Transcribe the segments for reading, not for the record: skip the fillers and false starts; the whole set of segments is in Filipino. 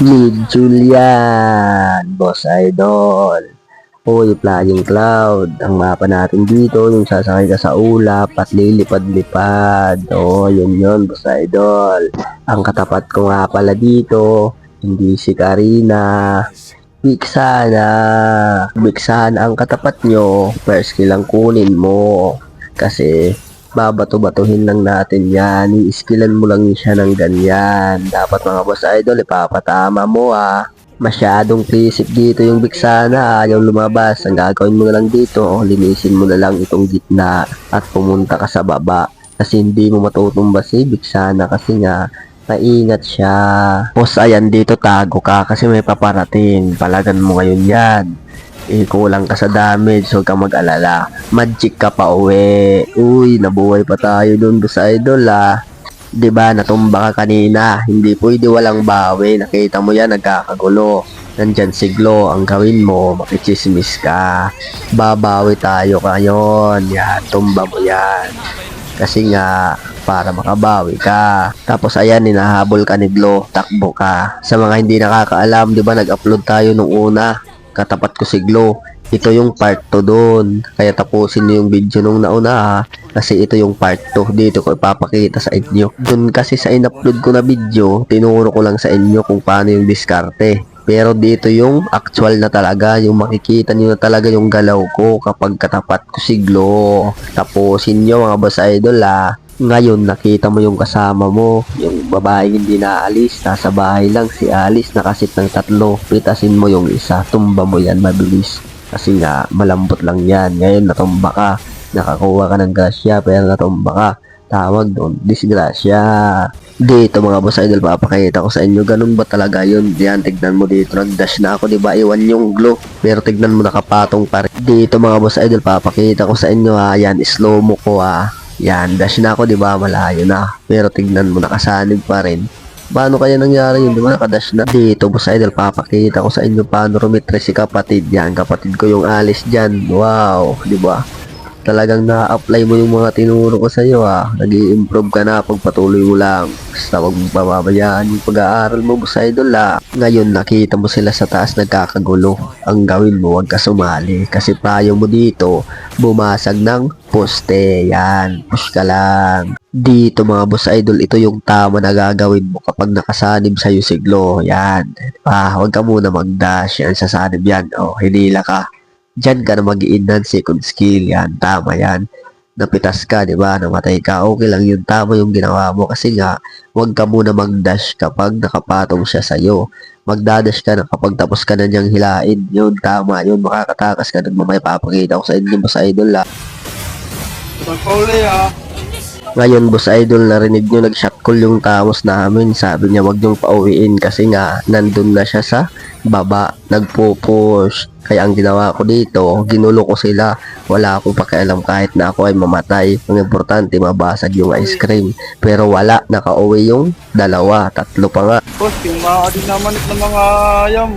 Ni Julian, Boss Idol. Uy, Flying Cloud. Ang mapa natin dito, yung sasakay ka sa ulap at lilipad-lipad. Yun, Boss Idol. Ang katapat ko nga pala dito, hindi si Karina. Biksana. Biksana ang katapat nyo. First kill lang kunin mo. Kasi babato-batuhin lang natin yan. I-skillan mo lang siya ng ganyan. Dapat mga boss idol, ipapatama mo Masyadong prisip dito yung Biksana, ayaw lumabas. Ang gagawin mo na lang dito, linisin mo na lang itong gitna at pumunta ka sa baba. Kasi hindi mo matutumba si Biksana kasi nga maingat siya. Boss, ayan dito tago ka kasi may paparating. Palagan mo ngayon yan. Kulang ka sa damage, huwag kang mag-alala. Magic ka pa uwi. Uy, nabuhay pa tayo dun sa idol 'Di ba natumba ka kanina? Hindi pwede walang bawi. Nakita mo yan, nagkakagulo. Nandyan si Glo, ang gawin mo, makichismis ka. Babawi tayo ngayon. Yan, tumba mo yan. Kasi nga, para makabawi ka. Tapos ayan, hinahabol ka ni Glo, takbo ka. Sa mga hindi nakakaalam, 'di ba nag-upload tayo nung una? Katapat ko si Glo. Ito yung part 2 doon. Kaya tapusin niyo yung video nung nauna kasi ito yung part 2. Dito ko ipapakita sa inyo. Doon kasi sa in-upload ko na video, tinuro ko lang sa inyo kung paano yung diskarte. Pero dito yung actual na talaga, yung makikita niyo na talaga yung galaw ko kapag katapat ko si Glo. Tapusin niyo mga boss idol Ngayon, nakita mo yung kasama mo, yung babaeng hindi naalis, nasa bahay lang si Alice, nakasit ng 3. Pitasin mo yung isa, tumba mo yan mabilis. Kasi nga, malambot lang yan. Ngayon, natumba ka, nakakuha ka ng grasya, pero natumba ka. Tawag doon, disgrasya. Dito mga boss idol, papakita ko sa inyo, ganun ba talaga yun? Yan, tignan mo dito, nag-dash na ako, diba? Iwan yung glow, pero tignan mo nakapatong pa rin. Dito mga boss idol, papakita ko sa inyo yan, slow mo ko Yan, dash na ako, di ba? Malayo na. Pero tignan mo, nakasanib pa rin. Paano kaya nangyari yun? Di ba? Nakadash na. Dito, boss idol, papakita ko sa inyo paano rumitre si kapatid. Yan, kapatid ko yung Alice dyan. Wow, di ba? Talagang na-apply mo yung mga tinuro ko sa iyo Nag-i-improve ka na pagpatuloy mo lang. Basta wag mong pababayaan yung pag-aaral mo, boss idol Ngayon nakita mo sila sa taas nagkakagulo. Ang gawin mo, wag ka sumali. Kasi payo mo dito, bumasag ng poste. Yan, push ka lang. Dito mga boss idol, ito yung tama na gagawin mo kapag nakasanib sa'yo si Glo. Yan. Wag ka muna mag-dash. Yan, sasanib yan. Hinila ka. Diyan ka na mag-i-in ng second skill. Yan, tama yan. Napitas ka, di ba? Namatay ka. Okay lang yun. Tama yung ginawa mo. Kasi nga, huwag ka muna mag-dash kapag nakapatong siya sa'yo. Magdadash ka na kapag tapos ka na niyang hilain. Yun, tama. Yun, makakatakas ka. Nagmamay papakita ko sa inyo, boss idol Ngayon, boss idol, narinig nyo, nag-shot call yung tamos namin. Sabi niya, wag niyong pauwiin kasi nga, nandun na siya sa baba, nagpo-push. Kaya ang ginawa ko dito, ginulo ko sila. Wala akong pakialam kahit na ako ay mamatay. Ang importante, mabasag yung ice cream. Pero wala, nakauwi yung 2, 3 pa nga. Boss, yung mga dinamanit ng mga ayam.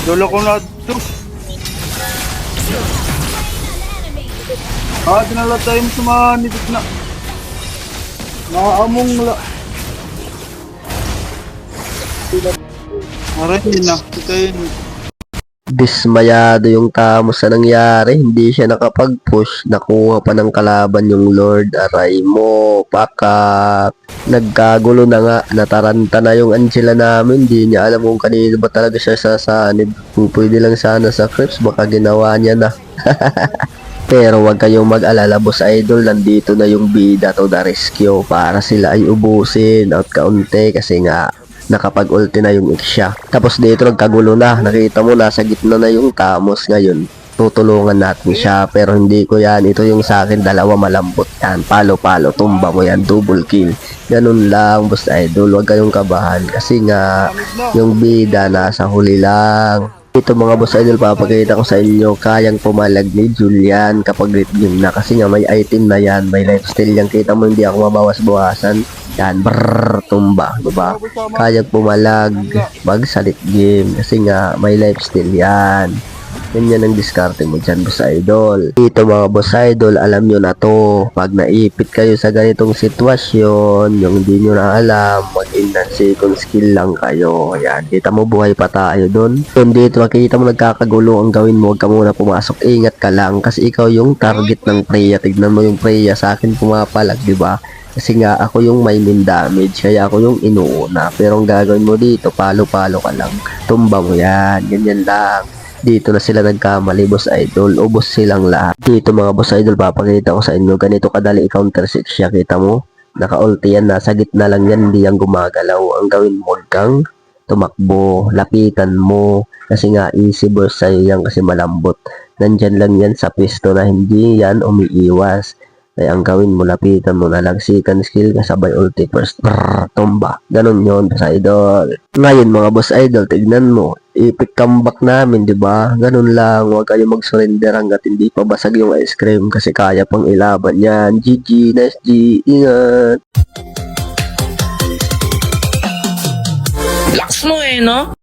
Dulo ko na ito. Dinala tayo sa mga nipit na. Nakaamong la. Aray na, ito yun. Dismayado yung tamos sa nangyari. Hindi siya nakapag-push. Nakuha pa ng kalaban yung Lord. Aray mo, pakak. Nagkagulo na nga. Nataranta na yung Angela namin. Hindi niya alam kung kanino ba talaga siya sasanib. Kung pwede lang sana sa Crips, baka ginawa niya na. Pero wag kayong mag-alala, boss idol, nandito na yung bida to the rescue para sila ay ubusin at kaunti kasi nga nakapag-ulti na yung Ixia. Tapos dito nagkagulo na, nakita mo nasa gitna na yung tamos ngayon. Tutulungan natin siya pero hindi ko yan, ito yung sa akin 2 malambot yan, palo-palo, tumba mo yan, double kill. Ganun lang boss idol, wag kayong kabahan kasi nga yung bida nasa huli lang. Ito mga boss idol, papakita ko sa inyo, kayang pumalag ni Julian kapag late game na kasi nga may item na yan, may lifesteal yan. Kita mo hindi ako mabawas-bawasan. Yan, brrrr, tumba, diba? Kayang pumalag mag sa late game kasi nga may lifesteal yan. Ganyan ang diskarte mo dyan, boss idol. Dito mga boss idol, alam nyo na to. Pag naipit kayo sa ganitong sitwasyon, yung hindi nyo na alam, mag-enhance second skill lang kayo. Ayan, kita mo buhay pa tayo dun. Yun dito, makikita mo nagkakagulo ang gawin mo. Huwag ka muna pumasok. Ingat ka lang kasi ikaw yung target ng Freya. Tignan mo yung Freya sa akin pumapalag, di ba? Kasi nga ako yung may min damage, kaya ako yung inuuna. Pero ang gagawin mo dito, palo-palo ka lang. Tumba mo yan, ganyan lang. Dito na sila nagkamali, boss idol. Ubos silang lahat. Dito mga boss idol, papakita ko sa inyo. Ganito kadali i-counter 6 siya. Kita mo? Naka-ulti yan. Nasa gitna lang yan. Hindi yan gumagalaw. Ang gawin mo kang tumakbo. Lapitan mo. Kasi nga easy boss sa'yo yan kasi malambot. Nandyan lang yan sa pisto na hindi yan umiiwas. Kaya ang gawin mo, lapitan mo na lang second skill kasabay ulti first. Brrr, tumba. Ganon yun, boss idol. Ngayon mga boss idol, tignan mo. Epic comeback namin, di ba? Ganun lang, huwag kayo mag-surrender hanggat hindi pa basag yung ice cream kasi kaya pang ilaban yan. GG, nice G, ingat! Lakas mo no?